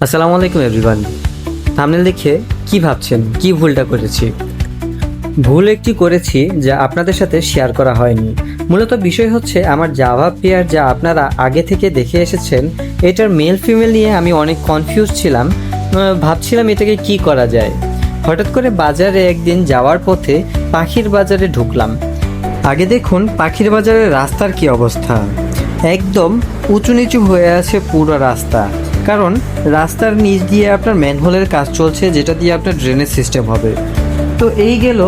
আসসালামু আলাইকুম everyone. Thumbnail দেখে কি ভাবছেন, কি ভুলটা করেছি? ভুল একটি করেছি যা আপনাদের সাথে শেয়ার করা হয়নি। মূলত বিষয় হচ্ছে আমার জাভা পেয়ার যা আপনারা আগে থেকে দেখে এসেছেন, এটার মেল ফিমেল নিয়ে আমি অনেক কনফিউজ ছিলাম। ভাবছিলাম এটাকে কি করা যায়। হঠাৎ করে বাজারে একদিন যাওয়ার পথে পাখির বাজারে ঢুকলাম। আগে দেখুন পাখির বাজারের রাস্তার কি অবস্থা। একদম উঁচু নিচু হয়ে আছে পুরো রাস্তা, কারণ রাস্তার নিচ দিয়ে আপনার ম্যানহোলের কাজ চলছে, যেটা দিয়ে আপনার ড্রেনেজ সিস্টেম হবে। তো এই গেল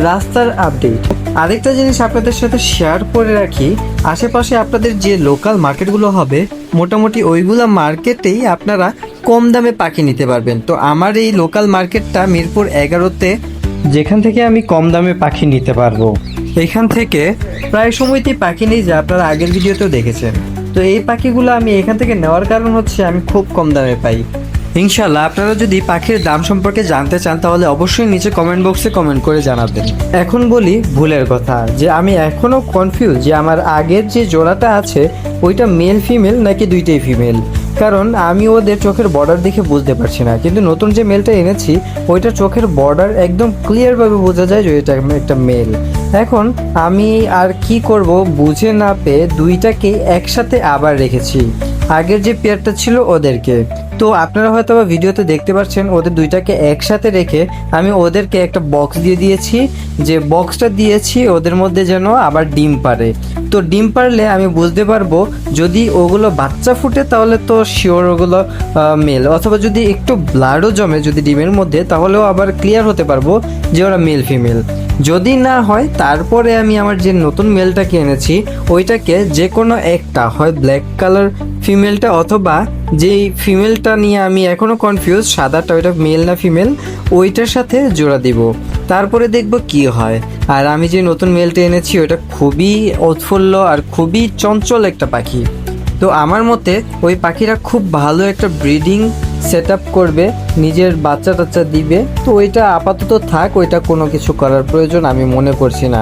রাস্তার আপডেট। আরেকটা জিনিস আপনাদের সাথে শেয়ার করে রাখি, আশেপাশে আপনাদের যে লোকাল মার্কেটগুলো হবে, মোটামুটি ওইগুলো মার্কেটেই আপনারা কম দামে পাখি নিতে পারবেন। তো আমার এই লোকাল মার্কেটটা মিরপুর 11-তে, যেখান থেকে আমি কম দামে পাখি নিতে পারবো। এখান থেকে প্রায় সময়তেই পাখি নিই, যা আপনারা আগের ভিডিওতেও দেখেছেন। তো এই পাখিগুলো আমি এখান থেকে নেওয়ার কারণ হচ্ছে আমি খুব কম দামে পাই। ইনশাল্লাহ আপনারা যদি পাখির দাম সম্পর্কে জানতে চান তাহলে অবশ্যই নিচে কমেন্ট বক্সে কমেন্ট করে জানাবেন। এখন বলি ভুলের কথা, যে আমি এখনও কনফিউজ যে আমার আগের যে জোড়াটা আছে ওইটা মেল ফিমেল নাকি দুইটাই ফিমেল, কারণ আমি ওদের চোখের বর্ডার দেখে বুঝতে পারছি না। কিন্তু নতুন যে মেলটা এনেছি ওইটা চোখের বর্ডার একদম ক্লিয়ারভাবে বোঝা যায় যে এটা একটা মেল। এখন আমি আর কি করব বুঝে না পেয়ে দুইটাকে একসাথে আবার রেখেছি, আগের যে পেয়ারটা ছিল ওদেরকে। তো আপনারা হয়তো বা ভিডিওতে দেখতে পাচ্ছেন ওদের দুইটাকে একসাথে রেখে আমি ওদেরকে একটা বক্স দিয়ে দিয়েছি, যে বক্সটা দিয়েছি ওদের মধ্যে যেন আবার ডিম পারে। তো ডিম পারলে আমি বুঝতে পারবো, যদি ওগুলো বাচ্চা ফুটে তাহলে তো শিওর ওগুলো মেল, অথবা যদি একটু ব্লাডও জমে যদি ডিমের মধ্যে, তাহলেও আবার ক্লিয়ার হতে পারবো যে ওরা মেল ফিমেল। যদি না হয় তারপরে আমি আমার যে নতুন মেলটাকে এনেছি ওইটাকে যে কোনো একটা, হয় ব্ল্যাক কালার ফিমেলটা অথবা যেই ফিমেলটা নিয়ে আমি এখনও কনফিউজ সাদাটা, ওইটা মেল না ফিমেল, ওইটার সাথে জোড়া দিব। তারপরে দেখব কি হয়। আর আমি যে নতুন মেলটা এনেছি ওইটা খুবই উৎফুল্ল আর খুবই চঞ্চল একটা পাখি। তো আমার মতে ওই পাখিরা খুব ভালো একটা ব্রিডিং সেট আপ করবে, নিজের বাচ্চা টাচ্চা দিবে। তো ওইটা আপাতত থাক, ওইটা কোনো কিছু করার প্রয়োজন আমি মনে করছি না।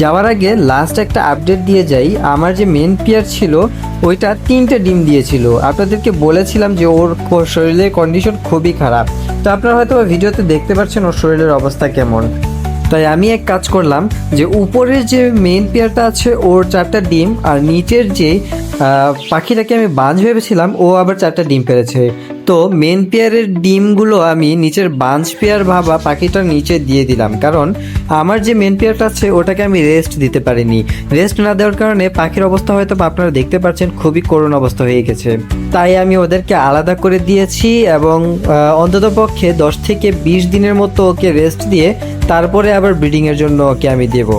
যাওয়ার আগে লাস্ট একটা আপডেট দিয়ে যাই। আমার যে মেন পেয়ার ছিল ওইটা 3টে ডিম দিয়েছিল। আপনাদেরকে বলেছিলাম যে ওর শরীরের কন্ডিশন খুবই খারাপ। তো আপনারা হয়তো ভিডিওতে দেখতে পাচ্ছেন ওর শরীরের অবস্থা কেমন। তাই আমি এক কাজ করলাম, যে উপরের যে মেন পেয়ারটা আছে ওর 4টা ডিম, আর নিচের যে পাখিটাকে আমি বাঁচ ভেবেছিলাম ও আবার 4টা ডিম পেড়েছে। তো মেন পেয়ারের ডিমগুলো আমি নিচের বাঞ্চ পেয়ার ভাবা পাখিটার নিচে দিয়ে দিলাম, কারণ আমার যে মেন পেয়ারটা আছে ওটাকে আমি রেস্ট দিতে পারিনি। রেস্ট না দেওয়ার কারণে পাখির অবস্থা হয়তো আপনারা দেখতে পাচ্ছেন খুবই করুণ অবস্থা হয়ে গেছে। তাই আমি ওদেরকে আলাদা করে দিয়েছি এবং অন্ততপক্ষে 10 থেকে 20 দিনের মতো ওকে রেস্ট দিয়ে তারপরে আবার ব্রিডিংয়ের জন্য ওকে আমি দেব।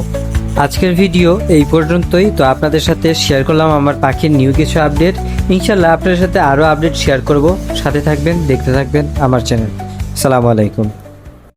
আজকের ভিডিও এই পর্যন্তই। তো আপনাদের সাথে শেয়ার করলাম আমার পাখির নিউ কিছু আপডেট। ইনশাল্লাহ আপনাদের সাথে আরও আপডেট শেয়ার করব। সাথে থাকবেন, দেখতে থাকবেন আমার চ্যানেল। আসসালামু আলাইকুম।